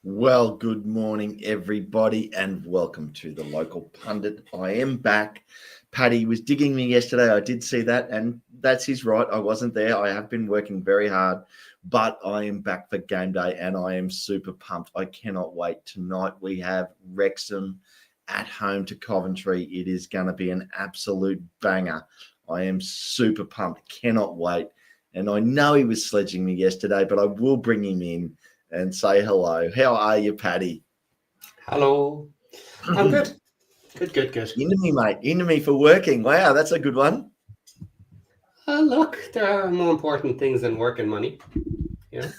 Well, good morning, everybody, and welcome to the local pundit. I am back. Paddy was digging me yesterday. I did see that, and that's his right. I wasn't there. I have been working very hard, but I am back for game day, and I am super pumped. I cannot wait. Tonight we have Wrexham at home to Coventry. It is going to be an absolute banger. I am super pumped. Cannot wait. And I know he was sledging me yesterday, but I will bring him in and say hello. How are you, Paddy? Hello. I'm good. Good. Into me, mate. Into me for working. Wow, that's a good one. Look, there are more important things than work and money. Yeah.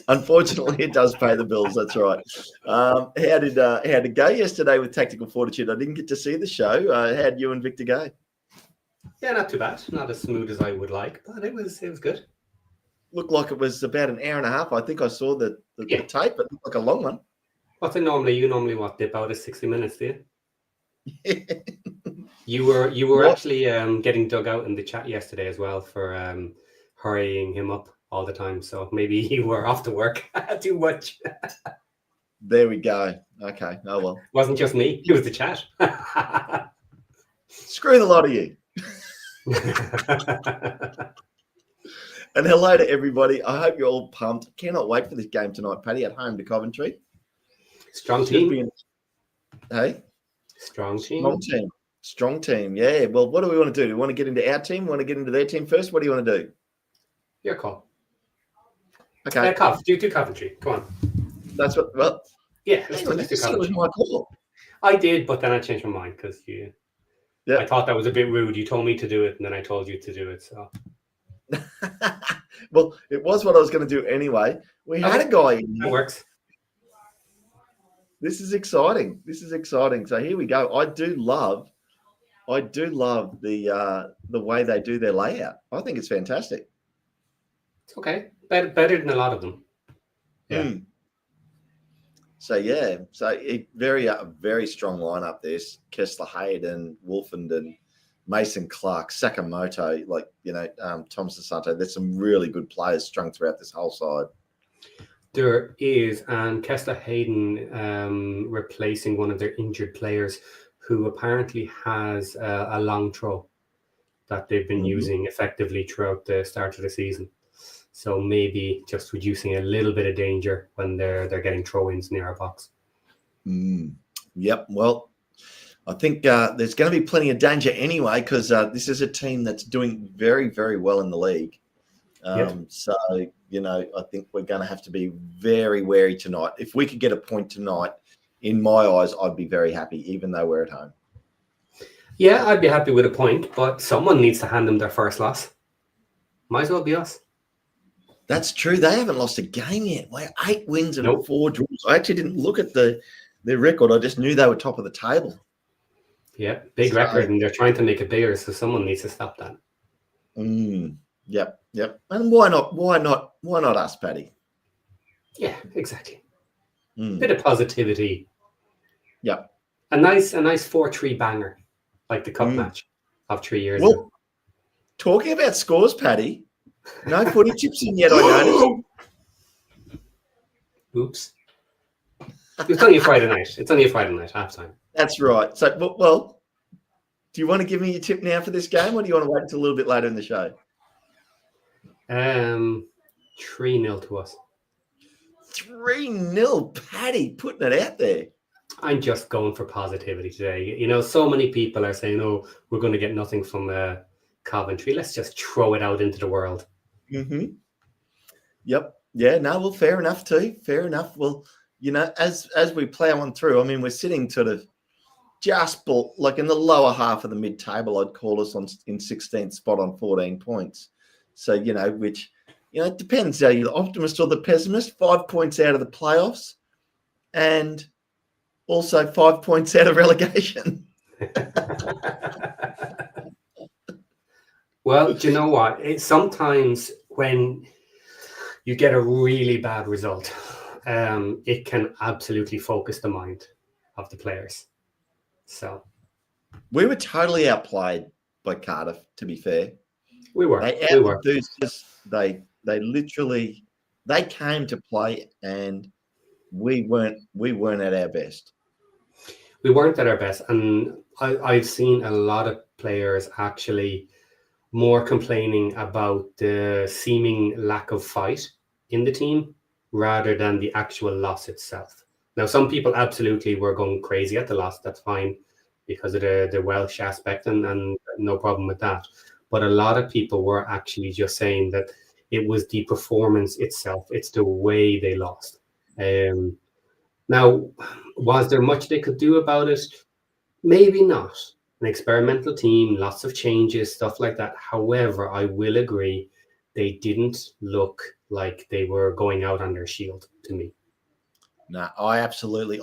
Unfortunately, it does pay the bills. That's right. How did it go yesterday with Tactical Fortitude? I didn't get to see the show. How'd you and Victor go? Yeah, not too bad. Not as smooth as I would like, but it was good. Looked like it was about an hour and a half. I think I saw the tape, but it looked like a long one. What's it normally? You normally dip out of 60 minutes, do you? You were actually getting dug out in the chat yesterday as well for hurrying him up all the time. So maybe you were off to work too much. There we go. Okay. Oh well. It wasn't just me. It was the chat. Screw the lot of you. And hello to everybody. I hope you're all pumped. Cannot wait for this game tonight, Paddy, at home to Coventry. Strong team. Hey? Strong team. Strong team. Yeah. Well, what do we want to do? Do we want to get into our team? Want to get into their team first? What do you want to do? Your call. Okay. Do Coventry. Come on. That's what. Well. Yeah. Let's do Coventry. My call. I did, but then I changed my mind because I thought that was a bit rude. You told me to do it, and then I told you to do it. So. Well, it was what I was going to do anyway. We had a guy in that works. This is exciting. So here we go. I do love the way they do their layout. I think it's fantastic. It's okay. Better than a lot of them. Yeah. So yeah, very strong lineup. There's Kessler Hayden, Wolfenden, Mason Clark, Sakamoto, Thomas DeSanto. There's some really good players strung throughout this whole side. There is, and Kessler Hayden replacing one of their injured players who apparently has a long throw that they've been using effectively throughout the start of the season. So maybe just reducing a little bit of danger when they're getting throw-ins near our box. Yep. Well, I think there's going to be plenty of danger anyway because this is a team that's doing very, very well in the league. So, I think we're going to have to be very wary tonight. If we could get a point tonight, in my eyes, I'd be very happy, even though we're at home. Yeah, I'd be happy with a point, but someone needs to hand them their first loss. Might as well be us. That's true. They haven't lost a game yet. Wow, 8 wins and 4 draws. I actually didn't look at their record. I just knew they were top of the table. Yeah, big record, and they're trying to make it bigger, so someone needs to stop that. Yep. And why not us, Paddy? Yeah, exactly. Bit of positivity. Yep. A nice 4-3 banger, like the cup match of 3 years ago. Well, talking about scores, Paddy, no footy chips in yet, I noticed. Oops. It's only a Friday night. Halftime. That's right. So, well, do you want to give me your tip now for this game, or do you want to wait until a little bit later in the show? 3-0 to us. 3-0, Paddy, putting it out there. I'm just going for positivity today. So many people are saying, "Oh, we're going to get nothing from Coventry. Let's just throw it out into the world." Yep. Yeah. No. Well, fair enough too. Fair enough. Well, as we plow on through, I mean, we're sitting sort of just like in the lower half of the mid-table. I'd call us in 16th spot on 14 points. So which it depends. Are you the optimist or the pessimist? 5 points out of the playoffs, and also 5 points out of relegation. Well, do you know what? It's sometimes when you get a really bad result, it can absolutely focus the mind of the players. So we were totally outplayed by Cardiff, to be fair. We were. They literally came to play and we weren't at our best. We weren't at our best, and I've seen a lot of players actually more complaining about the seeming lack of fight in the team rather than the actual loss itself. Now, some people absolutely were going crazy at the loss. That's fine because of the Welsh aspect, and no problem with that. But a lot of people were actually just saying that it was the performance itself. It's the way they lost. Now, was there much they could do about it? Maybe not. An experimental team, lots of changes, stuff like that. However, I will agree, they didn't look like they were going out on their shield to me. No, I absolutely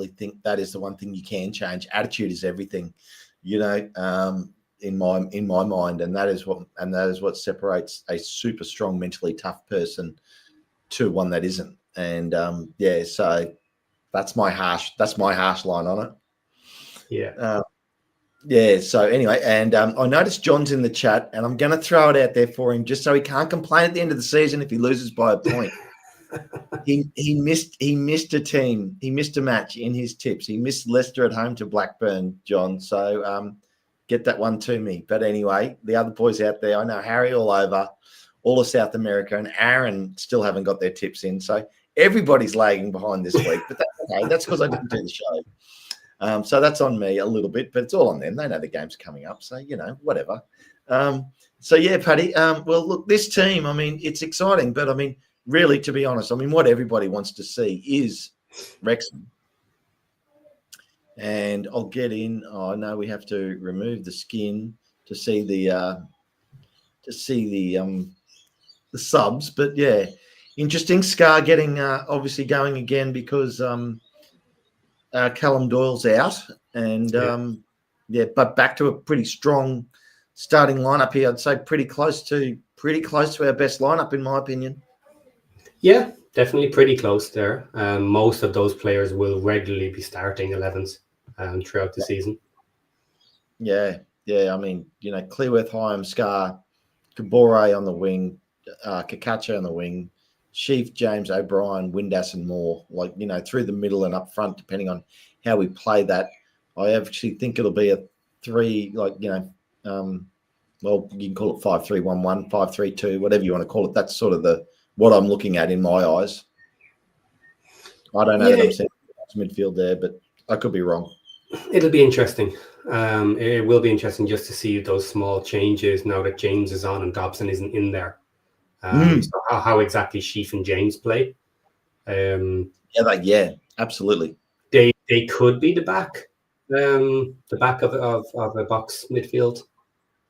think that is the one thing you can change. Attitude is everything, in my mind, and that is what separates a super strong, mentally tough person to one that isn't. And so that's my harsh line on it. Yeah. So anyway, and I noticed John's in the chat, and I'm going to throw it out there for him just so he can't complain at the end of the season if he loses by a point. he missed a team. He missed a match in his tips. He missed Leicester at home to Blackburn, John. So get that one to me. But anyway, the other boys out there, I know Harry all over, all of South America, and Aaron still haven't got their tips in. So everybody's lagging behind this week. But that's okay. That's because I didn't do the show. So that's on me a little bit, but it's all on them. They know the game's coming up. So, whatever. So, yeah, Paddy, well, look, this team, I mean, it's exciting. But, I mean, really, to be honest, I mean, what everybody wants to see is Wrexham. And I'll get in. Oh, no, we have to remove the skin to see the subs. But, yeah, interesting. Scar getting obviously going again because Callum Doyle's out, and but back to a pretty strong starting lineup here. I'd say pretty close to our best lineup in my opinion. Yeah, definitely pretty close there. Most of those players will regularly be starting 11s throughout the season. Yeah. I mean, Clearworth, Hyam, Scar, Kabore on the wing, Kakacha on the wing, Sheaf, James, O'Brien, Windass, and Moore, through the middle and up front, depending on how we play that. I actually think it'll be a 3, well, you can call it 5-3-1-1, 5-3-2, whatever you want to call it. That's sort of what I'm looking at in my eyes. I don't know that I'm seeing midfield there, but I could be wrong. It'll be interesting. It will be interesting just to see those small changes now that James is on and Dobson isn't in there. So how exactly Sheaf and James play. Absolutely. They could be the back of a box midfield.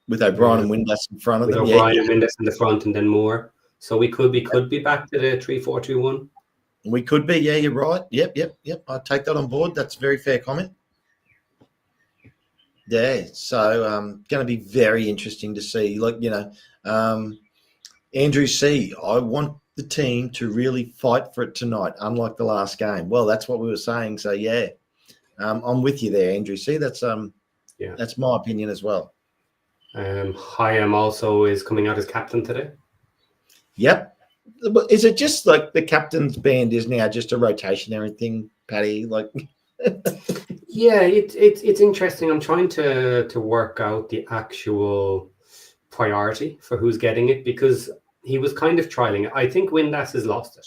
With O'Brien and Windass in front of them. O'Brien and Windass in the front and then Moore. So we could be back to the 3-4-2-1. We could be, yeah, you're right. Yep. I take that on board. That's a very fair comment. Yeah, so going to be very interesting to see. Andrew C., I want the team to really fight for it tonight, unlike the last game. Well, that's what we were saying. So, yeah, I'm with you there, Andrew C. That's my opinion as well. Hyam also is coming out as captain today. Yep. Is it just like the captain's band is now just a rotationary thing, Paddy? Yeah, it's interesting. I'm trying to work out the actual priority for who's getting it because he was kind of trialing it. I think Windass has lost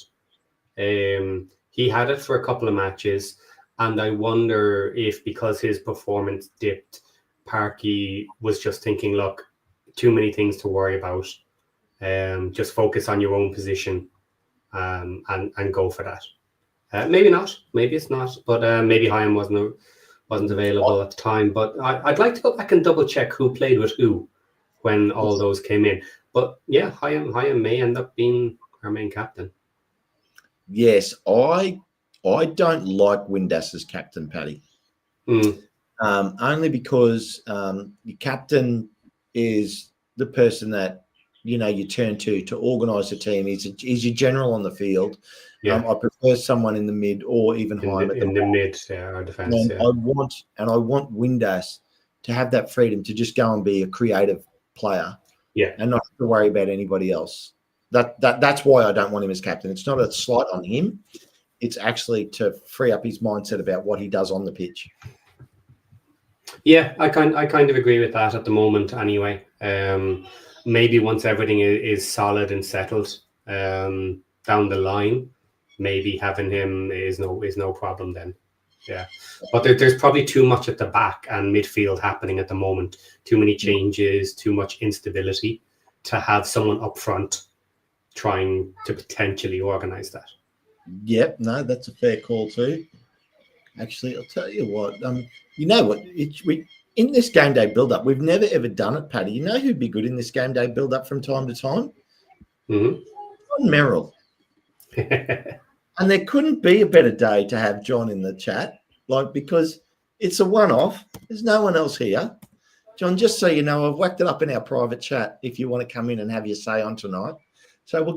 it. He had it for a couple of matches, and I wonder if because his performance dipped, Parky was just thinking, look, too many things to worry about. Just focus on your own position and go for that. Maybe not. Maybe it's not. But maybe Hyam wasn't available at the time. But I'd like to go back and double check who played with who when all those came in. But yeah, Hyam may end up being our main captain. Yes, I don't like Windass as captain, Paddy. Only because your captain is the person that you turn to organise the team. He's your general on the field. Yeah. I prefer someone in the mid or even Hyam at the mid, our defence. I want Windass to have that freedom to just go and be a creative player. Yeah. And not have to worry about anybody else. That's why I don't want him as captain. It's not a slight on him. It's actually to free up his mindset about what he does on the pitch. Yeah, I kind of agree with that at the moment. Anyway, maybe once everything is solid and settled down the line, maybe having him is no problem then. Yeah, but there's probably too much at the back and midfield happening at the moment. Too many changes, too much instability to have someone up front trying to potentially organize that. Yep, no, that's a fair call too. Actually, I'll tell you what. You know what? In this game day build-up, we've never ever done it, Paddy. You know who'd be good in this game day build-up from time to time? Mm-hmm. John Merrill. And there couldn't be a better day to have John in the chat, because it's a one-off. There's no one else here. John, just so you know, I've whacked it up in our private chat if you want to come in and have your say on tonight. So we'll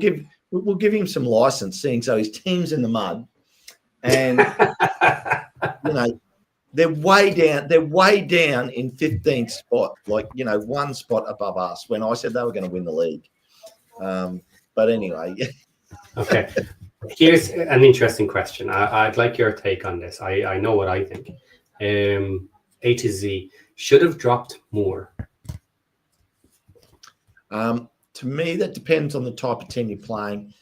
give him some license, seeing so his team's in the mud. And they're way down. They're way down in 15th spot, one spot above us. When I said they were going to win the league, but anyway. Okay, here's an interesting question. I'd like your take on this. I know what I think. A to Z should have dropped Moore. To me, that depends on the type of team you're playing.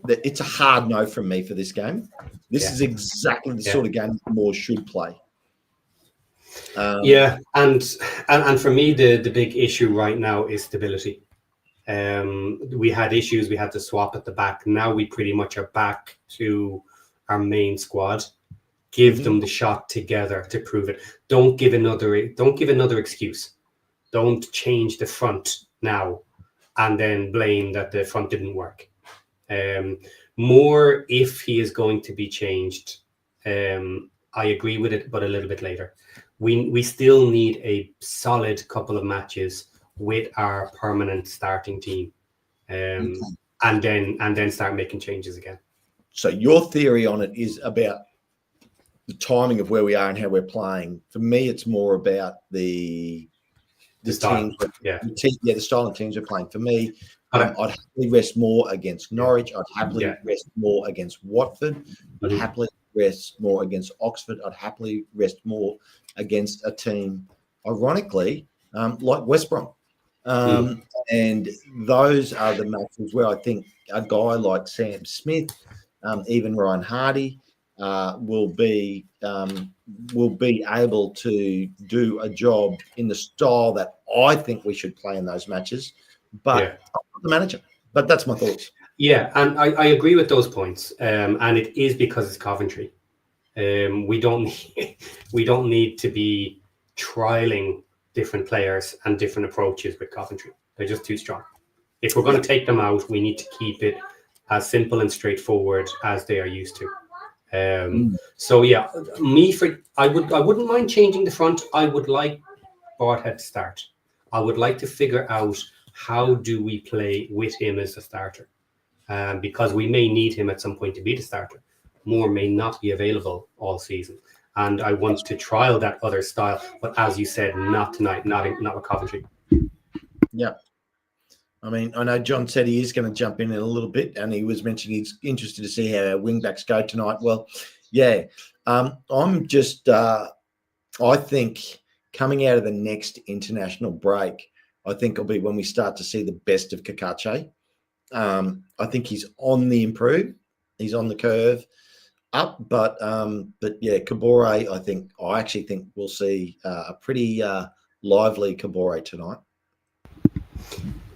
It's a hard no from me for this game. This is exactly the sort of game Moore should play. And for me, the big issue right now is stability. We had issues. We had to swap at the back. Now we pretty much are back to our main squad. Give them the shot together to prove it. Don't give another excuse. Don't change the front now and then blame that the front didn't work. Moore, if he is going to be changed, I agree with it, but a little bit later. We still need a solid couple of matches with our permanent starting team, and then start making changes again. So your theory on it is about the timing of where we are and how we're playing. For me, it's more about the style. The style of teams we're playing. For me, I'd happily rest Moore against Norwich. I'd happily rest Moore against Watford. I'd happily rest Moore against Oxford. I'd happily rest Moore against a team, ironically, like West Brom. And those are the matches where I think a guy like Sam Smith, even Ryan Hardy, will be able to do a job in the style that I think we should play in those matches. But I'm not the manager. But that's my thoughts. Yeah, and I agree with those points. And it is because it's Coventry. We don't need to be trialing different players and different approaches with Coventry. They're just too strong. If we're going to take them out, we need to keep it as simple and straightforward as they are used to. So yeah, I wouldn't mind changing the front. I would like Broadhead to start. I would like to figure out how do we play with him as a starter, because we may need him at some point to be the starter. Moore may not be available all season, and I want to trial that other style. But as you said, not tonight, not with Coventry. Yeah. I mean, I know John said he is going to jump in a little bit, and he was mentioning he's interested to see how our wingbacks go tonight. Well, yeah, I'm just, I think coming out of the next international break, I think it'll be when we start to see the best of Kakache. I think he's on the improve. He's on the curve up, but yeah, Kabore, I actually think we'll see a pretty lively Kabore tonight.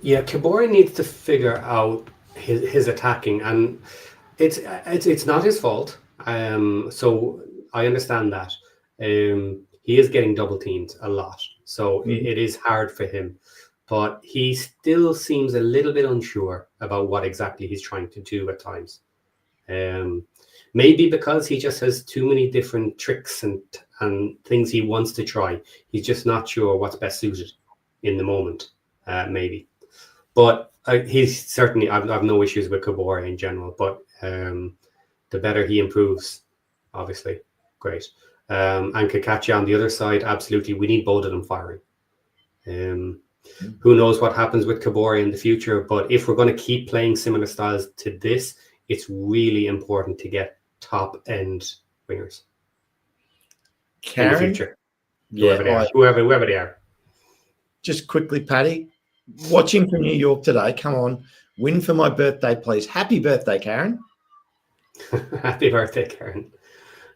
Yeah, Kabore needs to figure out his attacking, and it's not his fault. So I understand that. He is getting double teamed a lot, so it is hard for him. But he still seems a little bit unsure about what exactly he's trying to do at times. Maybe because he just has too many different tricks and things he wants to try. He's just not sure what's best suited in the moment, maybe. But he's certainly, I've no issues with Kabore in general, but the better he improves, obviously, great. And Kakache on the other side, absolutely, we need both of them firing. Who knows what happens with Kabore in the future, but if we're going to keep playing similar styles to this, it's really important to get top end wingers in the Karen, future. yeah, Whoever they are. Just quickly, Paddy, watching from New York today. Come on, win for my birthday, please. Happy birthday, Karen. Happy birthday, Karen.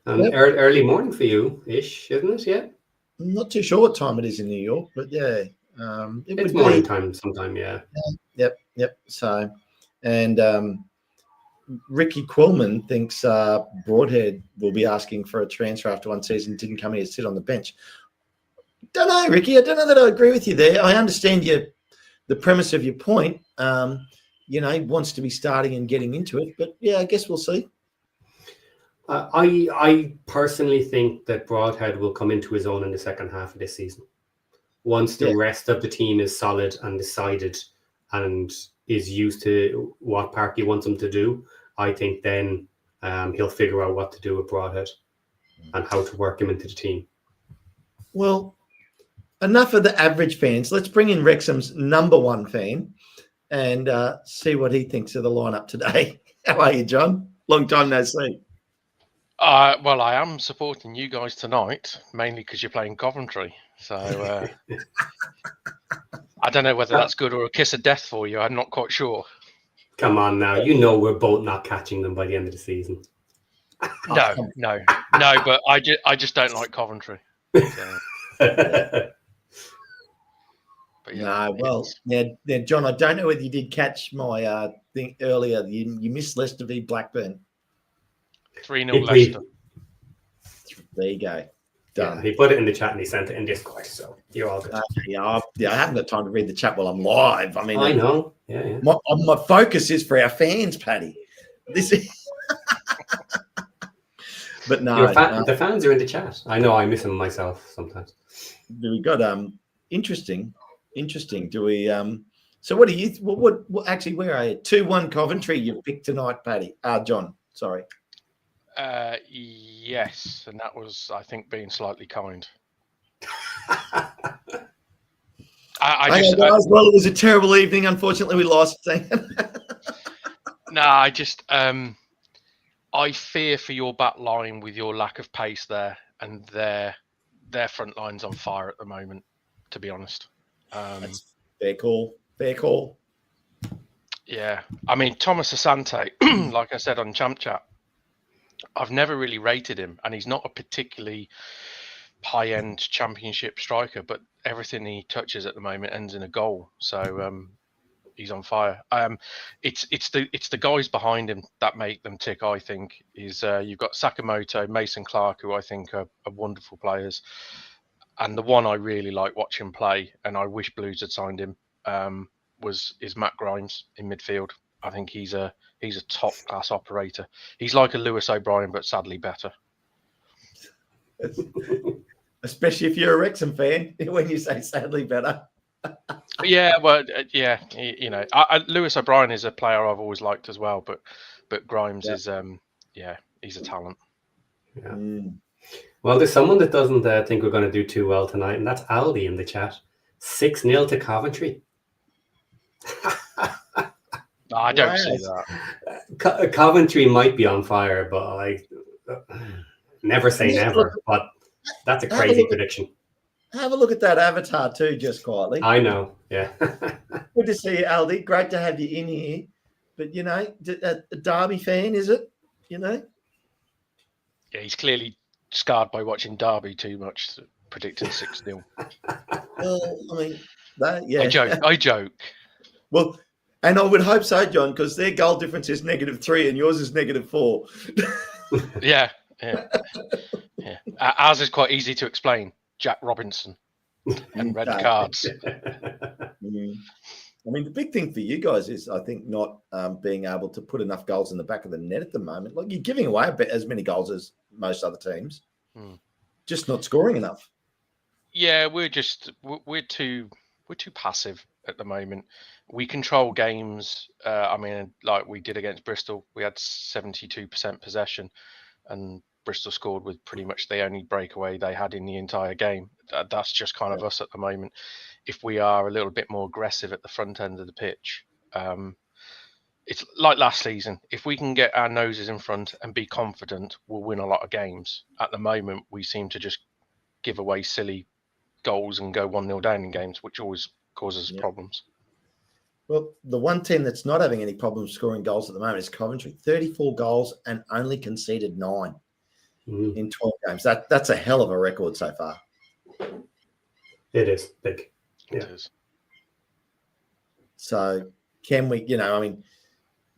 And Yep. early morning for you, ish, isn't it? Yeah. I'm not too sure what time it is in New York, but yeah, It's morning time sometime. Yeah. Yep. So, and Ricky Quillman thinks Broadhead will be asking for a transfer after one season. Didn't come here to sit on the bench. Don't know, Ricky. I don't know that I agree with you there. I understand the premise of your point. He wants to be starting and getting into it, but yeah, I guess we'll see. I personally think that Broadhead will come into his own in the second half of this season. Once the rest of the team is solid and decided and is used to what Parky wants him to do, I think then he'll figure out what to do with Broadhead and how to work him into the team. Well, enough of the average fans. Let's bring in Wrexham's number one fan and see what he thinks of the lineup today. How are you, John? Long time no see. Well, I am supporting you guys tonight, mainly because you're playing Coventry. So I don't know whether that's good or a kiss of death for you. I'm not quite sure. Come on now. You know we're both not catching them by the end of the season. No. But I just don't like Coventry. So. But yeah, now, John, I don't know whether you did catch my thing earlier. You missed Leicester v Blackburn. 3-0 Leicester. There you go. Done. Yeah, he put it in the chat and he sent it in Discord, so you're all good. I haven't got time to read the chat while I'm live. I mean, I know. Yeah. My focus is for our fans, Paddy. This is. But no, the fans are in the chat. I know I miss them myself sometimes. We got interesting. Do we so what do you what actually where are you? 2-1 Coventry you picked tonight, Paddy. John, sorry. Yes, and that was, I think, being slightly kind. Guys, well, it was a terrible evening. Unfortunately, we lost. No, I fear for your back line with your lack of pace there, and their front line's on fire at the moment, to be honest. That's fair call. Yeah, I mean, Thomas Asante, like I said on Champ Chat, I've never really rated him, and he's not a particularly high-end championship striker, but everything he touches at the moment ends in a goal. So he's on fire. It's the guys behind him that make them tick. I think is you've got Sakamoto, Mason Clark, who I think are wonderful players, and the one I really like watching play, and I wish Blues had signed him, is Matt Grimes in midfield. I think he's a top class operator. He's like a Lewis O'Brien, but sadly better. Especially if you're a Wrexham fan, when you say sadly better. Yeah, well, yeah, Lewis O'Brien is a player I've always liked as well, but Grimes is, he's a talent. Yeah. Well, there's someone that doesn't think we're going to do too well tonight, and that's Aldi in the chat. 6-0 to Coventry. No, I don't see that. Coventry might be on fire, but I never say never. But that's a crazy prediction. Have a look at that avatar too, just quietly. I know, yeah. Good to see you, Aldi. Great to have you in here. But, a Derby fan, is it? Yeah, he's clearly scarred by watching Derby too much, predicting 6-0. Well, I mean, yeah. I joke. Well, and I would hope so, John, because their goal difference is -3 and yours is -4. Yeah. Ours is quite easy to explain. Jack Robinson and red cards. I mean, the big thing for you guys is, I think, not being able to put enough goals in the back of the net at the moment. Like, you're giving away as many goals as most other teams, just not scoring enough. Yeah, we're too passive at the moment. We control games. Like we did against Bristol, we had 72% possession, and Bristol scored with pretty much the only breakaway they had in the entire game. That's just kind of us at the moment. If we are a little bit more aggressive at the front end of the pitch, it's like last season. If we can get our noses in front and be confident, we'll win a lot of games. At the moment, we seem to just give away silly goals and go 1-0 down in games, which always causes problems. Well, the one team that's not having any problems scoring goals at the moment is Coventry. 34 goals and only conceded 9 in 12 games. That's a hell of a record so far. It is big. It is. So can we, the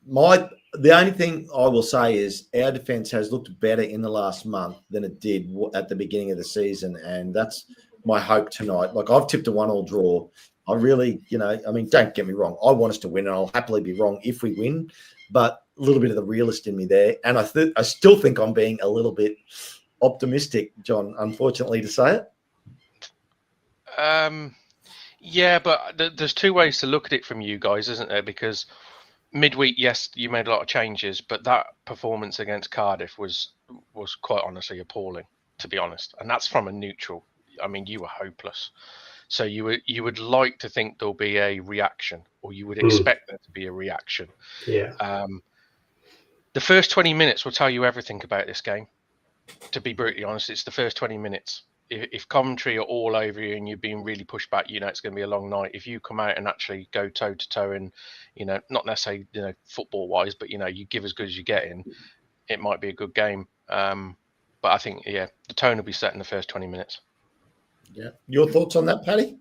only thing I will say is our defense has looked better in the last month than it did at the beginning of the season. And that's my hope tonight. Like, I've tipped a 1-1 draw. I really, don't get me wrong. I want us to win, and I'll happily be wrong if we win. But a little bit of the realist in me there. And I still think I'm being a little bit optimistic, John, unfortunately to say it. Yeah, but there's two ways to look at it from you guys, isn't there? Because midweek, yes, you made a lot of changes, but that performance against Cardiff was quite honestly appalling, to be honest. And that's from a neutral. I mean, you were hopeless. So you would like to think there'll be a reaction, or you would expect there to be a reaction. Yeah. The first 20 minutes will tell you everything about this game. To be brutally honest, it's the first 20 minutes. If Coventry are all over you and you're being really pushed back, it's going to be a long night. If you come out and actually go toe to toe and, not necessarily, football wise, but, you give as good as you get in, it might be a good game. But I think, the tone will be set in the first 20 minutes. Yeah. Your thoughts on that, Paddy?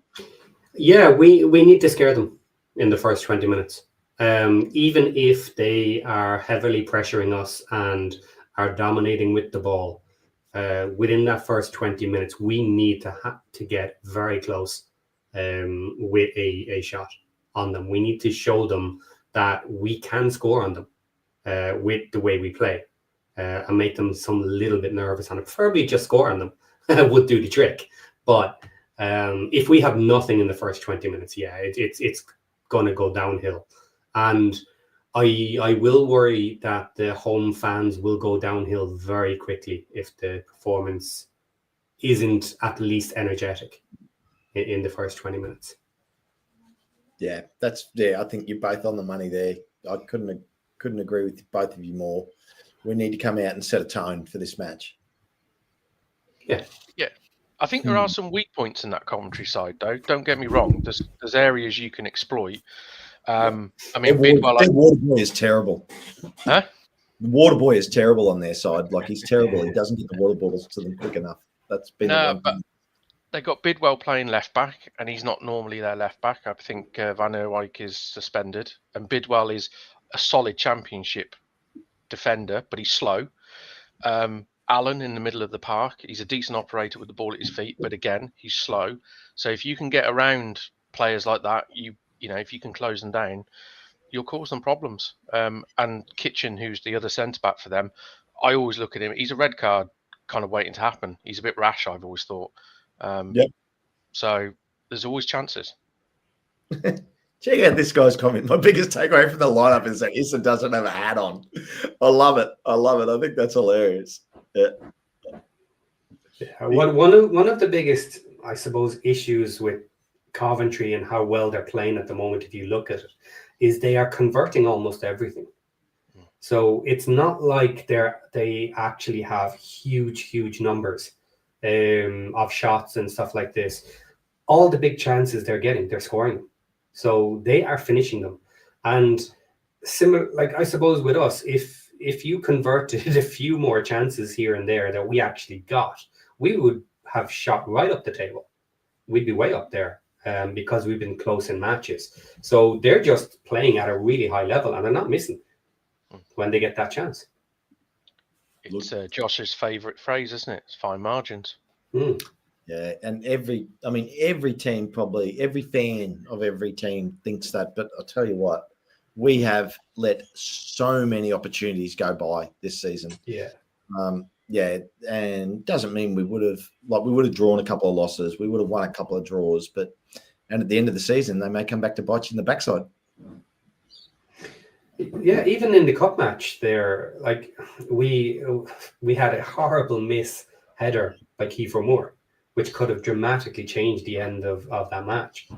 Yeah, we need to scare them in the first 20 minutes. Even if they are heavily pressuring us and are dominating with the ball, within that first 20 minutes, we need to get very close with a shot on them. We need to show them that we can score on them with the way we play and make them some little bit nervous, and preferably just score on them would do the trick. But if we have nothing in the first 20 minutes, it's going to go downhill. And I will worry that the home fans will go downhill very quickly if the performance isn't at least energetic in the first 20 minutes. Yeah, I think you're both on the money there. I couldn't agree with both of you more. We need to come out and set a tone for this match. Yeah. I think there are some weak points in that Coventry side, though. Don't get me wrong. There's areas you can exploit. I mean, their water boy is terrible. Huh? The water boy is terrible on their side. Like, he's terrible. He doesn't get the water bottles to them quick enough. That's been but they got Bidwell playing left back, and he's not normally their left back. I think Van Erwijk is suspended, and Bidwell is a solid championship defender, but he's slow. Allen in the middle of the park, he's a decent operator with the ball at his feet, but again, he's slow. So if you can get around players like that, if you can close them down, you'll cause them problems. And Kitchen, who's the other centre-back for them, I always look at him. He's a red card kind of waiting to happen. He's a bit rash, I've always thought. So there's always chances. Check out this guy's comment. My biggest takeaway from the lineup is that Issa doesn't have a hat on. I love it. I think that's hilarious. Yeah. One of the biggest, I suppose, issues with Coventry and how well they're playing at the moment, if you look at it, is they are converting almost everything. So it's not like they actually have huge numbers of shots and stuff like this. All the big chances they're getting, they're scoring them. So they are finishing them. And similar, like, I suppose with us, if you converted a few more chances here and there that we actually got, we would have shot right up the table. We'd be way up there because we've been close in matches. So they're just playing at a really high level, and they're not missing when they get that chance. It's Josh's favourite phrase, isn't it? It's fine margins. Yeah, and every team, probably every fan of every team thinks that. But I'll tell you what, we have let so many opportunities go by this season. And doesn't mean we would have drawn a couple of losses, we would have won a couple of draws, and at the end of the season they may come back to bite you in the backside. Yeah, even in the cup match there, like we had a horrible miss header by Kiefer Moore, which could have dramatically changed the end of that match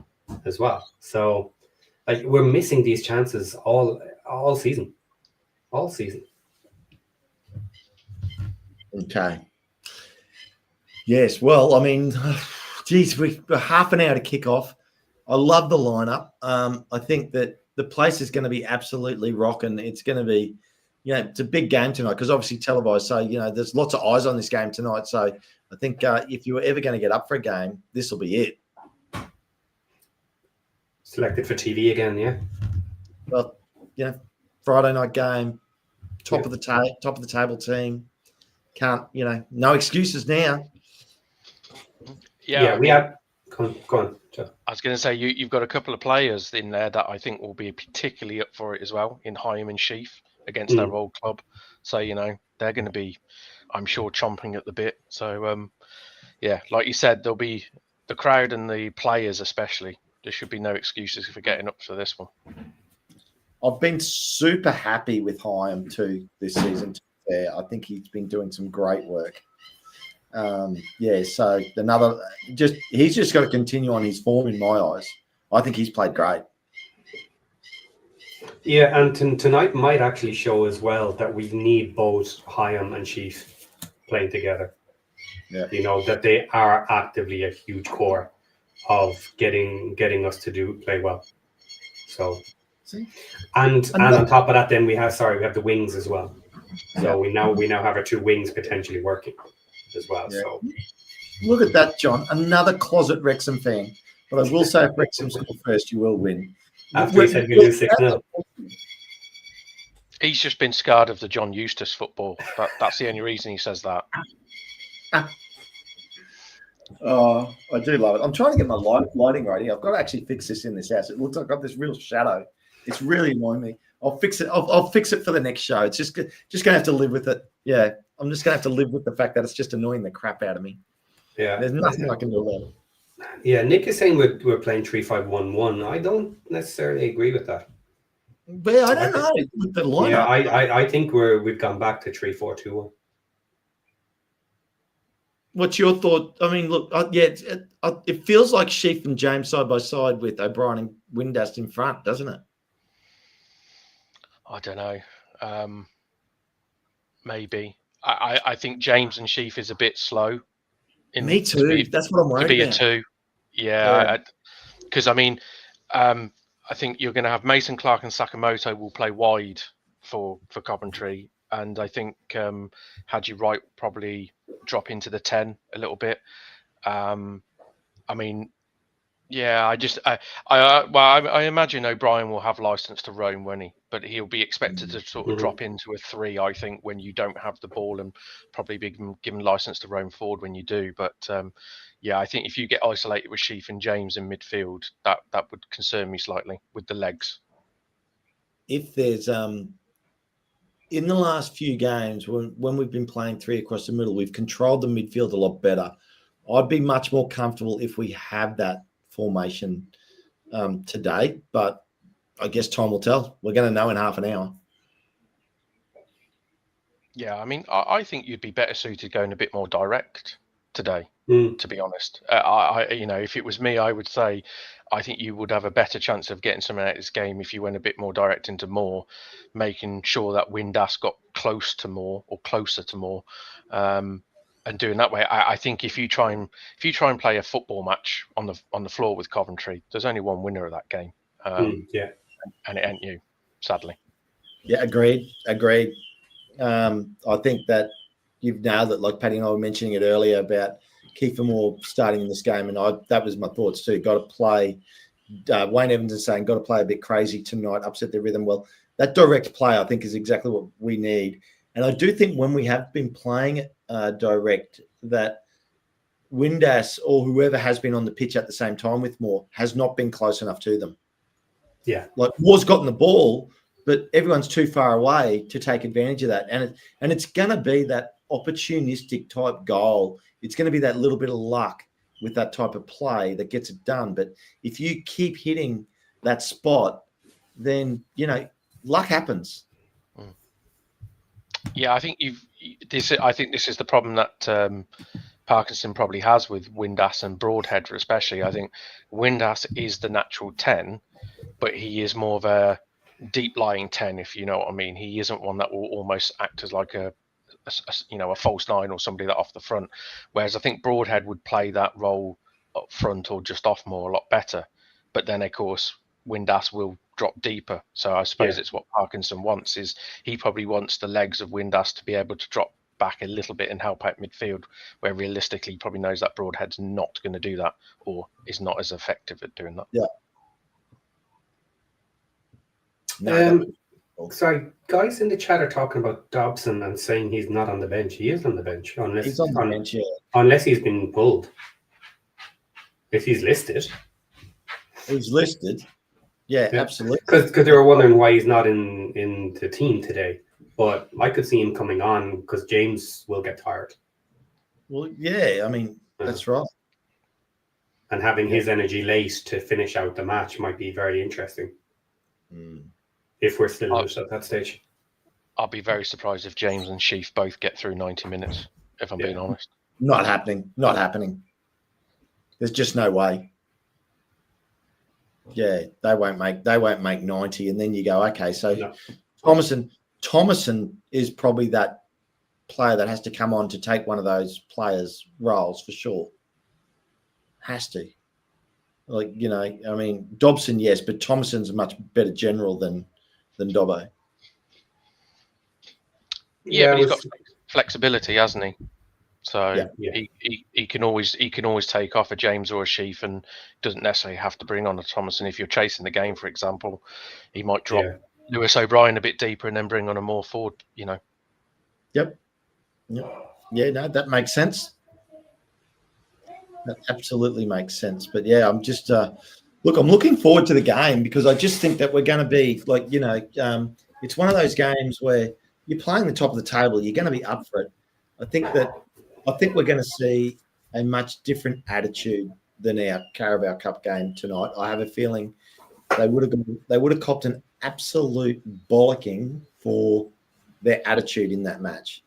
as well. So like we're missing these chances all all season. All season. Okay. Yes. Well, I mean, geez, we're half an hour to kick off. I love the lineup. I think that the place is going to be absolutely rocking. It's going to be, it's a big game tonight because obviously televised. So, there's lots of eyes on this game tonight. So I think if you were ever going to get up for a game, this will be it. Selected for TV again, yeah. Well, Friday night game, top of the table team. Can't, no excuses now. Yeah, we have. Go on. I was going to say you've got a couple of players in there that I think will be particularly up for it as well in Hyam and Sheaf against their old club. So they're going to be, I'm sure, chomping at the bit. So like you said, there'll be the crowd and the players especially. There should be no excuses for getting up for this one. I've been super happy with Hyam too this season. I think he's been doing some great work. So he's just got to continue on his form in my eyes. I think he's played great. Yeah, and tonight might actually show as well that we need both Hyam and Sheaf playing together. Yeah. That they are actively a huge core of getting us to play well. So, and on top of that, then we have the wings as well. So we now have our two wings potentially working as well. Yeah. So look at that, John. Another closet Wrexham fan. But I will say, if Wrexham score first, you will win. After he said we lose 6-0. He's just been scarred of the John Eustace football. That's the only reason he says that. Oh, I do love it. I'm trying to get my lighting right here. I've got to actually fix this in this house. It looks like I've got this real shadow. It's really annoying me. I'll fix it. I'll fix it for the next show. It's just going to have to live with it. Yeah, I'm just going to have to live with the fact that it's just annoying the crap out of me. Yeah, there's nothing I can do about it. Yeah, Nick is saying we're playing 3-5-1-1. I don't necessarily agree with that. But I don't know. With the lineup. Yeah, I think we've gone back to 3-4-2-1. What's your thought? I mean, look, it feels like Sheaf and James side by side with O'Brien and Windass in front, doesn't it? I don't know. Maybe. I think James and Sheaf is a bit slow. Me too. That's what I'm worried about. To be a two. Yeah. Because, I think you're going to have Mason Clark and Sakamoto will play wide for Coventry. And I think Haji Wright will probably drop into the 10 a little bit. I imagine O'Brien will have license to roam, won't he? But he'll be expected to sort of drop into a 3, I think, when you don't have the ball, and probably be given license to roam forward when you do. But I think if you get isolated with Sheaf and James in midfield, that would concern me slightly with the legs. If there's in the last few games, when we've been playing 3 across the middle, we've controlled the midfield a lot better. I'd be much more comfortable if we have that formation today, but I guess time will tell. We're going to know in half an hour. Yeah, I think you'd be better suited going a bit more direct today, to be honest. If it was me, I would say I think you would have a better chance of getting something out of this game if you went a bit more direct into Moore, making sure that Windass got closer to Moore, and doing that way. I think if you try and play a football match on the floor with Coventry, there's only one winner of that game. And it ain't you, sadly. Yeah, agreed. I think that you've nailed it. Like Paddy and I were mentioning it earlier about Kiefer Moore starting in this game, and that was my thoughts too. Got to play. Wayne Evans is saying got to play a bit crazy tonight, upset their rhythm. Well, that direct play I think is exactly what we need, and I do think when we have been playing direct, that Windass or whoever has been on the pitch at the same time with Moore has not been close enough to them. Yeah, like Moore's gotten the ball, but everyone's too far away to take advantage of that. And it's going to be that opportunistic type goal. It's going to be that little bit of luck with that type of play that gets it done. But if you keep hitting that spot, then, luck happens. Yeah, I think this is the problem that Parkinson probably has with Windass and Broadhead, especially. I think Windass is the natural 10, but he is more of a deep lying 10, if you know what I mean. He isn't one that will almost act as like a false 9 or somebody that off the front. Whereas I think Broadhead would play that role up front or just off more a lot better. But then of course Windass will drop deeper. So I suppose it's what Parkinson wants. Is he probably wants the legs of Windass to be able to drop back a little bit and help out midfield, where realistically he probably knows that Broadhead's not going to do that or is not as effective at doing that. Yeah. Sorry, guys in the chat are talking about Dobson and saying he's not on the bench. He is on the bench, unless he's on the bench, unless he's been pulled. If he's listed, he's listed. Yeah, absolutely. Because they were wondering why he's not in the team today. But I could see him coming on because James will get tired. Well, yeah, I mean, that's right. And having his energy late to finish out the match might be very interesting. If we're still at that stage. I'll be very surprised if James and Sheaf both get through 90 minutes, if I'm being honest. Not happening. Not happening. There's just no way. Yeah, they won't make 90, and then you go, okay, so Thomason is probably that player that has to come on to take one of those players' roles for sure. Has to. Like, you know, I mean, Dobson, yes, but Thomason's a much better general than Dobbo. Yeah, but he's got flexibility, hasn't he? So he can always take off a James or a Sheaf and doesn't necessarily have to bring on a Thomason. If you're chasing the game, for example, he might drop Lewis O'Brien a bit deeper and then bring on a more forward, you know. Yep. Yeah, no, that makes sense. That absolutely makes sense. But yeah, I'm just look, I'm looking forward to the game because I just think that we're going to be like, you know, it's one of those games where you're playing the top of the table, you're going to be up for it. I think we're going to see a much different attitude than our Carabao Cup game tonight. I have a feeling they would have copped an absolute bollocking for their attitude in that match.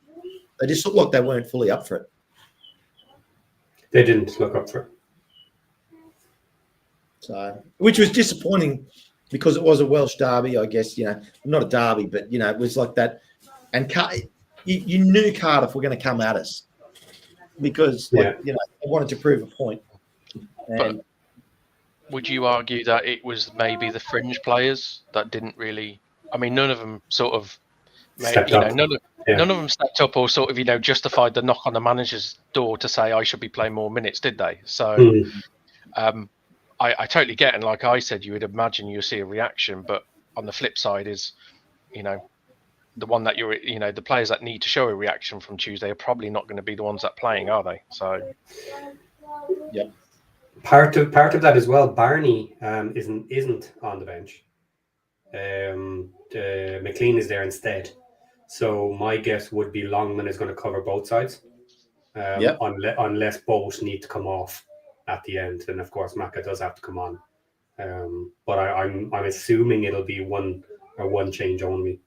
They just looked like they weren't fully up for it. They didn't look up for it. So, which was disappointing because it was a Welsh derby, I guess, you know, not a derby, but, you know, it was like that. And you knew Cardiff were going to come at us because, like, you know, they wanted to prove a point. And, but would you argue that it was maybe the fringe players that didn't really, I mean, none of them sort of, none of them stepped up or sort of, you know, justified the knock on the manager's door to say I should be playing more minutes, did they? So I totally get, and like I said, you would imagine you'll see a reaction, but on the flip side is, you know, the one that the players that need to show a reaction from Tuesday are probably not going to be the ones that playing, are they? So, yeah. Part of that as well. Barney isn't on the bench. McLean is there instead. So my guess would be Longman is going to cover both sides, unless both need to come off at the end, and of course Macca does have to come on. But I'm assuming it'll be one change only.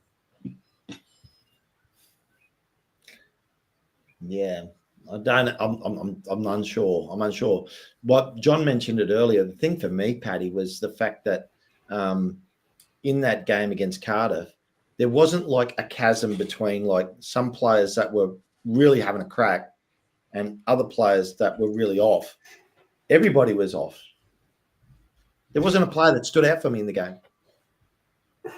Yeah, I'm unsure. I'm unsure. What John mentioned it earlier. The thing for me, Paddy, was the fact that in that game against Cardiff, there wasn't like a chasm between like some players that were really having a crack and other players that were really off. Everybody was off. There wasn't a player that stood out for me in the game.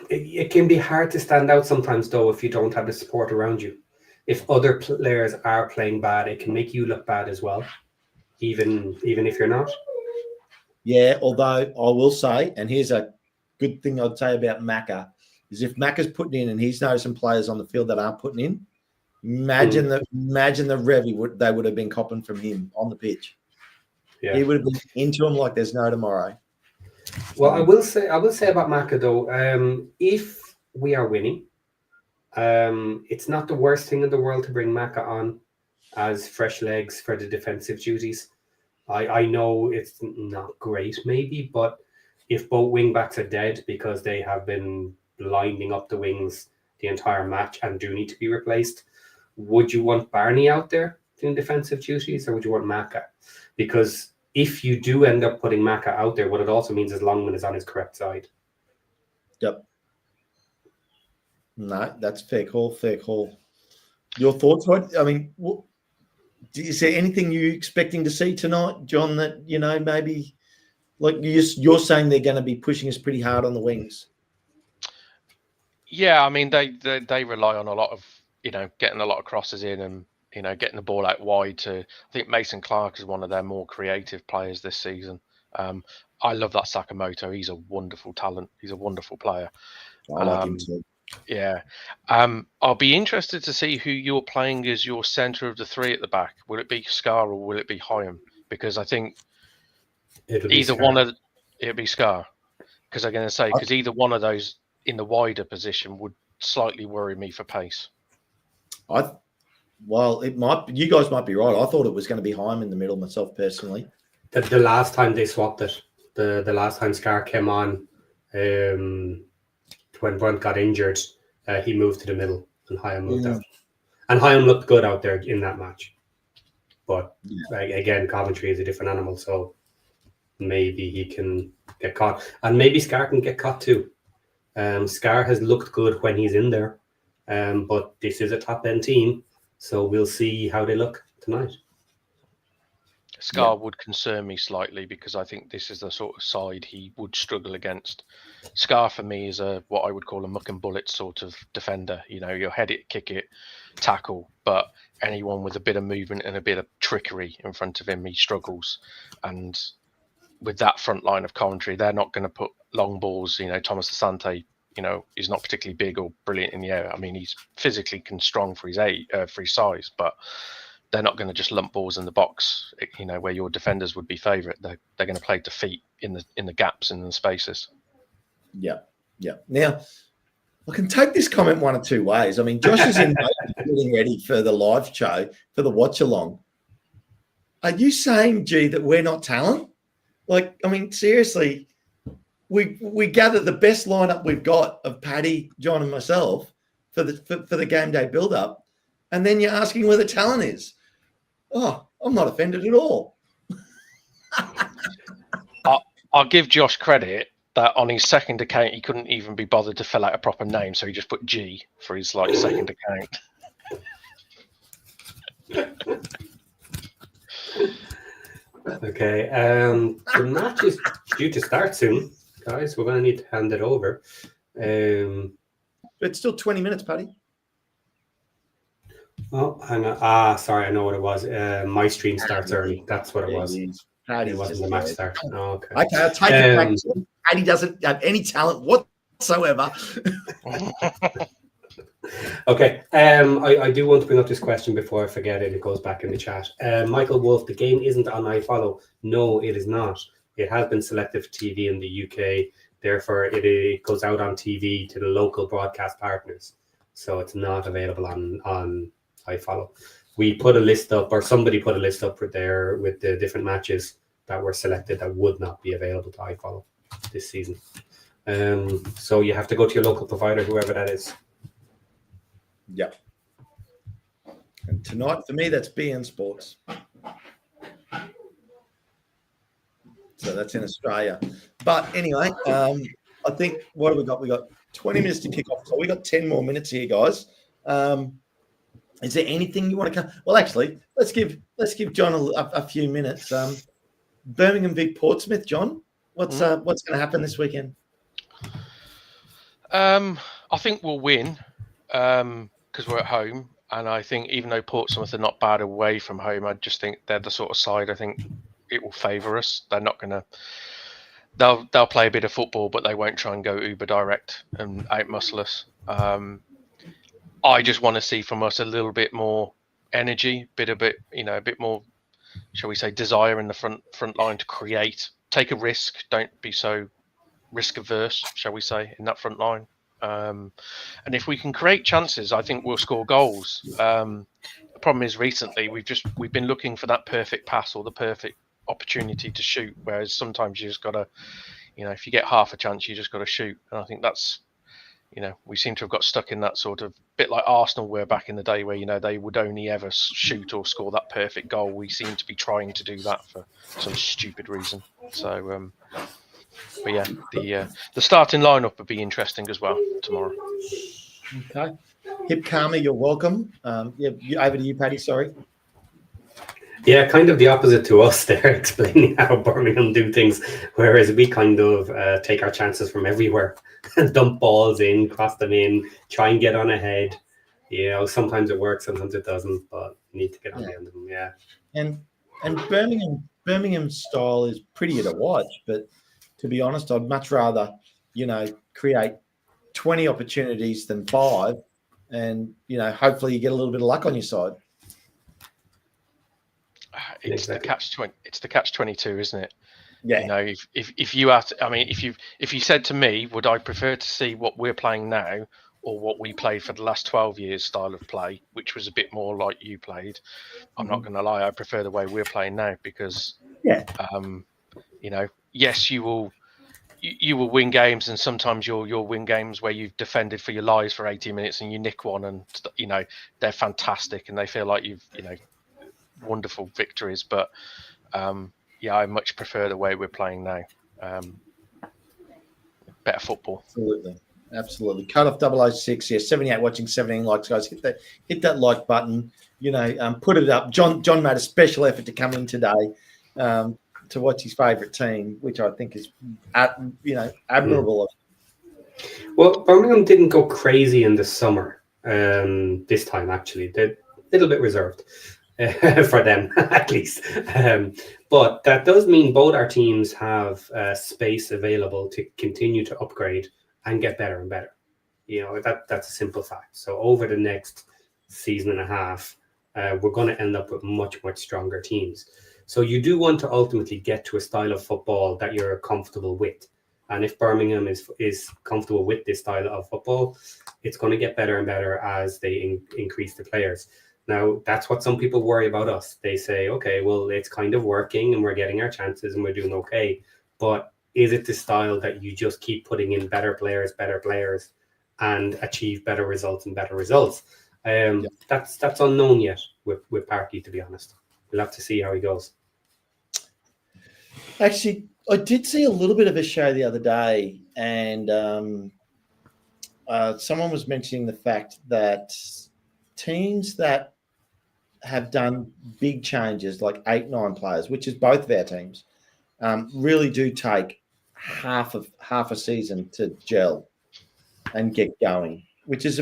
It can be hard to stand out sometimes, though, if you don't have the support around you. If other players are playing bad, it can make you look bad as well, even if you're not. Yeah, although I will say, and here's a good thing I'd say about Macca, is if Macca's putting in and he's noticing players on the field that aren't putting in, imagine the rev they would have been copping from him on the pitch. Yeah. He would have been into him like there's no tomorrow. Well, I will say about Macca though, if we are winning, it's not the worst thing in the world to bring Macca on as fresh legs for the defensive duties. I know it's not great maybe, but if both wing backs are dead because they have been lining up the wings the entire match and do need to be replaced, would you want Barney out there doing defensive duties or would you want Macca? Because if you do end up putting Macca out there, what it also means is Longman is on his correct side. Yep. No, that's fair call. Fair call. Your thoughts? What I mean, is there anything you expecting to see tonight, John? That maybe like you're saying they're going to be pushing us pretty hard on the wings. Yeah, I mean they rely on a lot of getting a lot of crosses in and getting the ball out wide. I think Mason Clark is one of their more creative players this season. I love that Sakamoto. He's a wonderful talent. He's a wonderful player. I like him too. Yeah. I'll be interested to see who you're playing as your centre of the three at the back. Will it be Scar or will it be Hyam? Because I think it'll be Scar. Because I'm going to say, because either one of those in the wider position would slightly worry me for pace. It might. You guys might be right. I thought it was going to be Hyam in the middle myself personally. The last time they swapped it, the last time Scar came on, when Brunt got injured, he moved to the middle and Hyam moved out. And Hyam looked good out there in that match. But again, Coventry is a different animal, so maybe he can get caught. And maybe Scar can get caught too. Scar has looked good when he's in there, but this is a top-end team, so we'll see how they look tonight. Scar would concern me slightly because I think this is the sort of side he would struggle against. Scar for me is what I would call a muck and bullet sort of defender. You'll head it, kick it, tackle, but anyone with a bit of movement and a bit of trickery in front of him, he struggles. And with that front line of Coventry, they're not going to put long balls. Thomas Asante, is not particularly big or brilliant in the air. I mean, he's physically strong for his size, but they're not going to just lump balls in the box, where your defenders would be favourite. They're going to play to feet in the gaps and in the spaces. Yeah. Now, I can take this comment one of two ways. I mean, Josh is getting ready for the live show, for the watch along. Are you saying, G, that we're not talent? Like, I mean, seriously, we gather the best lineup we've got of Paddy, John, and myself for the game day build-up, and then you're asking where the talent is. Oh, I'm not offended at all. I'll give Josh credit that on his second account he couldn't even be bothered to fill out a proper name, so he just put G for his second account. Okay, the match is due to start soon, guys. We're going to need to hand it over. It's still 20 minutes, Paddy. Oh, hang on. Sorry, I know what it was. My stream starts early. That's what it was. Paddy wasn't the match start. Oh, okay. Okay, I'll take it back. Paddy doesn't have any talent whatsoever. Okay. I do want to bring up this question before I forget it. It goes back in the chat. Michael Wolf, the game isn't on iFollow. No, it is not. It has been selected for TV in the UK. Therefore, it goes out on TV to the local broadcast partners. So it's not available on iFollow. We put a list up, or somebody put a list up there with the different matches that were selected that would not be available to iFollow this season. So you have to go to your local provider, whoever that is. Yeah. And tonight, for me, that's BN Sports. So that's in Australia. But anyway, I think, what have we got? We got 20 minutes to kick off. So we got 10 more minutes here, guys. Is there anything you want to come? Well, actually, let's give John a few minutes. Birmingham v Portsmouth, John. What's going to happen this weekend? I think we'll win because we're at home, and I think even though Portsmouth are not bad away from home, I just think they're the sort of side I think it will favour us. They're not going to. They'll play a bit of football, but they won't try and go uber direct and outmuscle us. I just want to see from us a little bit more energy, a bit more, shall we say, desire in the front line to create, take a risk, don't be so risk averse, shall we say, in that front line. And if we can create chances, I think we'll score goals. The problem is recently we've been looking for that perfect pass or the perfect opportunity to shoot, whereas sometimes you just got to, if you get half a chance, you just got to shoot. And I think that's, we seem to have got stuck in that sort of bit like Arsenal were back in the day where, they would only ever shoot or score that perfect goal. We seem to be trying to do that for some stupid reason. So, but yeah, the starting lineup would be interesting as well tomorrow. Okay. Hip Karma, you're welcome. Over to you, Paddy. Sorry. Yeah, kind of the opposite to us there, explaining how Birmingham do things, whereas we kind of take our chances from everywhere and dump balls in, cross them in, try and get on ahead. Sometimes it works, sometimes it doesn't, but you need to get on the end of them. Yeah. And Birmingham's style is prettier to watch, but to be honest, I'd much rather, create 20 opportunities than 5, and hopefully you get a little bit of luck on your side. It's Exactly. it's the catch-22, isn't it? Yeah. If you asked, I mean, if you said to me, would I prefer to see what we're playing now or what we played for the last 12 years style of play, which was a bit more like you played? I'm not going to lie, I prefer the way we're playing now because, yes, you will win games, and sometimes you'll win games where you've defended for your lives for 80 minutes and you nick one, and they're fantastic and they feel like you've wonderful victories, but I much prefer the way we're playing now. Better football. Absolutely. Cut off 006. Yeah, 78 watching, 17 likes, guys. Hit that like button. Put it up. John made a special effort to come in today to watch his favourite team, which I think is admirable. Well, Birmingham didn't go crazy in the summer this time. Actually, they're a little bit reserved. For them, at least. But that does mean both our teams have space available to continue to upgrade and get better and better. That's a simple fact. So over the next season and a half, we're going to end up with much, much stronger teams. So you do want to ultimately get to a style of football that you're comfortable with. And if Birmingham is comfortable with this style of football, it's going to get better and better as they increase the players. Now, that's what some people worry about us. They say, okay, well, it's kind of working and we're getting our chances and we're doing okay. But is it the style that you just keep putting in better players, and achieve better results and better results? That's unknown yet with Parky, to be honest. We'll have to see how he goes. Actually, I did see a little bit of a show the other day, and someone was mentioning the fact that teams that have done big changes, like 8-9 players, which is both of our teams, really do take half a season to gel and get going, which was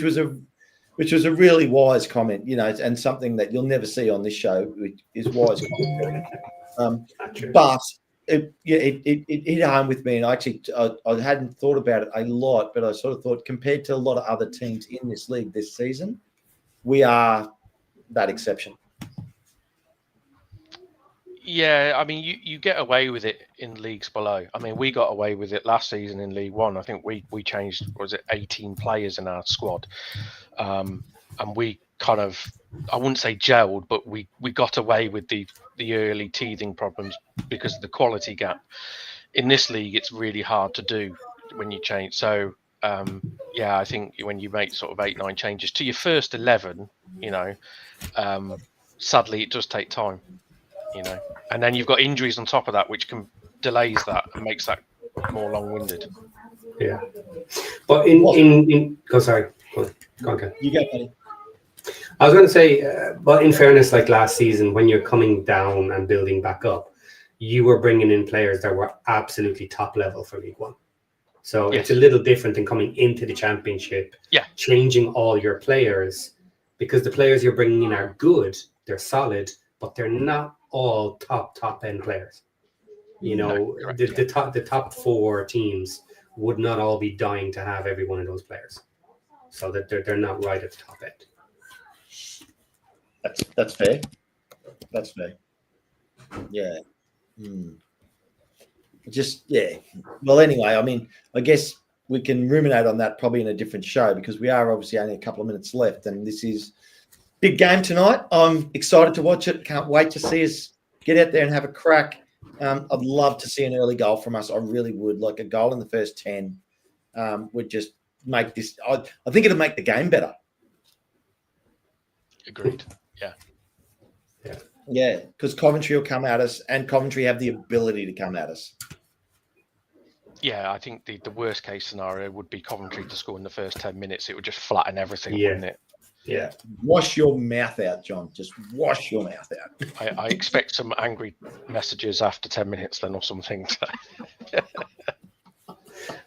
a really wise comment, and something that you'll never see on this show, which is wise comment. But it hit home with me, and I hadn't thought about it a lot, but I sort of thought, compared to a lot of other teams in this league this season, we are that exception. Yeah, I mean, you get away with it in leagues below. I mean, we got away with it last season in League One. I think we changed, 18 players in our squad, and we kind of, I wouldn't say gelled, but we got away with the early teething problems because of the quality gap. In this league, it's really hard to do when you change. So I think when you make sort of 8-9 changes to your first 11, sadly it does take time, and then you've got injuries on top of that, which can delays that and makes that more long-winded. Yeah, but sorry, go on. You go, buddy. I was going to say, but in fairness, like last season, when you're coming down and building back up, you were bringing in players that were absolutely top level for League One. So It's a little different than coming into the championship, changing all your players, because the players you're bringing in are good, they're solid, but they're not all top end players. Correct, the top 4 teams would not all be dying to have every one of those players, so that they're not right at the top end. That's fair. That's fair. Yeah. Well, anyway, I mean, I guess we can ruminate on that probably in a different show, because we are obviously only a couple of minutes left, and this is big game tonight. I'm excited to watch it. Can't wait to see us get out there and have a crack. I'd love to see an early goal from us. I really would. Like a goal in the first 10 would just make this. I think it'll make the game better. Agreed. Yeah, because Coventry will come at us, and Coventry have the ability to come at us. Yeah, I think the worst case scenario would be Coventry to score in the first 10 minutes. It would just flatten everything, Yeah. wouldn't it? Yeah. Wash your mouth out, John. Just wash your mouth out. I expect some angry messages after 10 minutes then or something.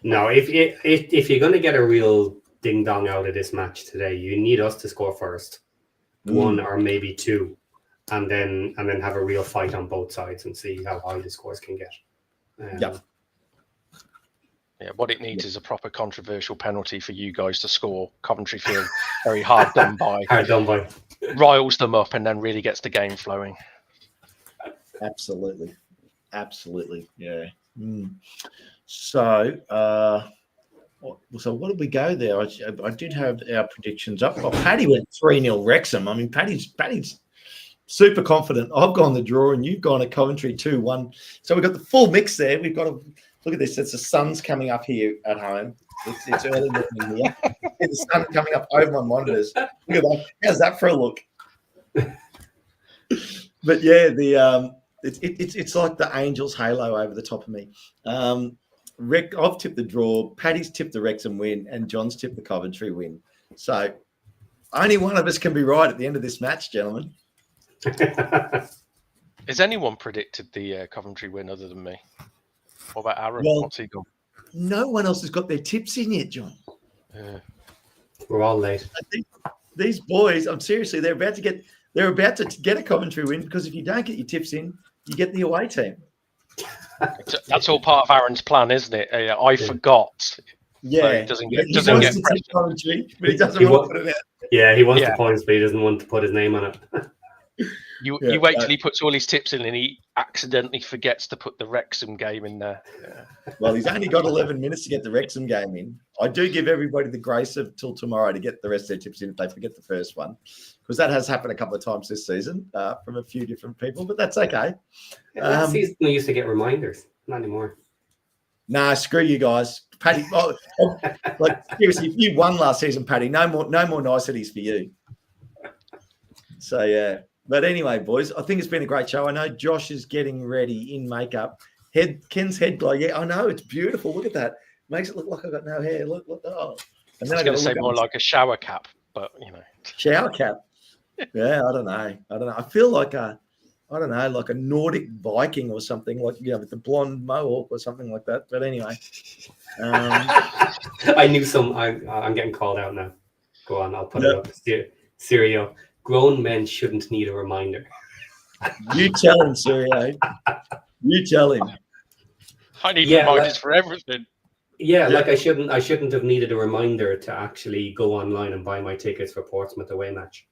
No, if you're going to get a real ding dong out of this match today, you need us to score first, one or maybe two, and then have a real fight on both sides and see how high the scores can get. Yep. Yeah, what it needs is a proper controversial penalty for you guys to score. Coventry feel very hard done by. Hard done by. Riles them up and then really gets the game flowing. Absolutely. Yeah. So, what did we go there? I did have our predictions up. Oh, Paddy went 3-0 Wrexham. I mean, Paddy's super confident. I've gone the draw and you've gone a Coventry 2-1. So we've got the full mix there. We've got to look at this. It's the sun's coming up here at home. It's early morning here. It's the sun coming up over my monitors. Look at that. How's that for a look? But yeah, it's like the Angels halo over the top of me. I've tipped the draw. Paddy's tipped the Wrexham win, and John's tipped the Coventry win. So only one of us can be right at the end of this match, gentlemen. Has anyone predicted the Coventry win other than me? What about Aaron? Well, What's he got? No one else has got their tips in yet, John. We're all late. I think these boys, I'm seriously, they're about to get a Coventry win, because if you don't get your tips in, you get the away team. That's all part of Aaron's plan, isn't it? I forgot. Yeah, So he doesn't get he wants to pressure. tip Coventry, but he doesn't want to put it out. Yeah, he wants the points, but he doesn't want to put his name on it. You wait till he puts all his tips in and he accidentally forgets to put the Wrexham game in there. Yeah. Well, he's only got 11 minutes to get the Wrexham game in. I do give everybody the grace of till tomorrow to get the rest of their tips in if they forget the first one, because that has happened a couple of times this season from a few different people, but that's okay. Last season we used to get reminders. Not anymore. Nah, screw you guys. Paddy, like seriously, if you won last season, Paddy, no more niceties for you. So yeah. But anyway, boys, I think it's been a great show. I know Josh is getting ready in makeup. Ken's head glow. Yeah, I know. It's beautiful. Look at that. Makes it look like I've got no hair. Look. Oh. And then I was going to say more like a shower cap, but you know. Shower cap. Yeah, I don't know. I feel like like a Nordic Viking or something, like, with the blonde mohawk or something like that. But anyway. I knew some. I'm getting called out now. Go on, I'll put it up. Sirio. Grown men shouldn't need a reminder. You tell him, Sirio. You tell him. I need reminders for everything. Yeah, like I shouldn't have needed a reminder to actually go online and buy my tickets for Portsmouth away match.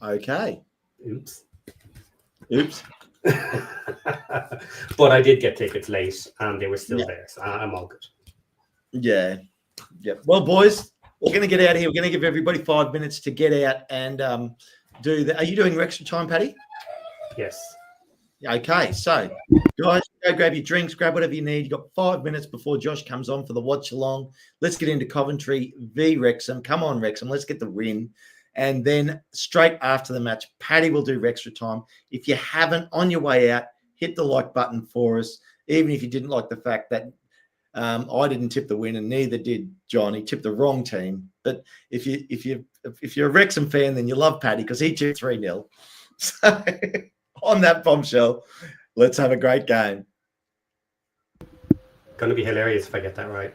Okay. Oops. But I did get tickets late and they were still there, so I'm all good. Yeah. Well, boys, we're going to get out of here. We're going to give everybody 5 minutes to get out and do that. Are you doing extra time, Paddy? Yes. Okay, so guys, go grab your drinks, grab whatever you need. You've got 5 minutes before Josh comes on for the watch along. Let's get into Coventry v Wrexham. Come on, Wrexham. Let's get the win. And then straight after the match, Paddy will do extra time. If you haven't, on your way out, hit the like button for us, even if you didn't like the fact that I didn't tip the win and neither did John. He tipped the wrong team. But if you're a Wrexham fan, then you love Paddy because he tipped 3-0. So on that bombshell, let's have a great game. Going to be hilarious if I get that right.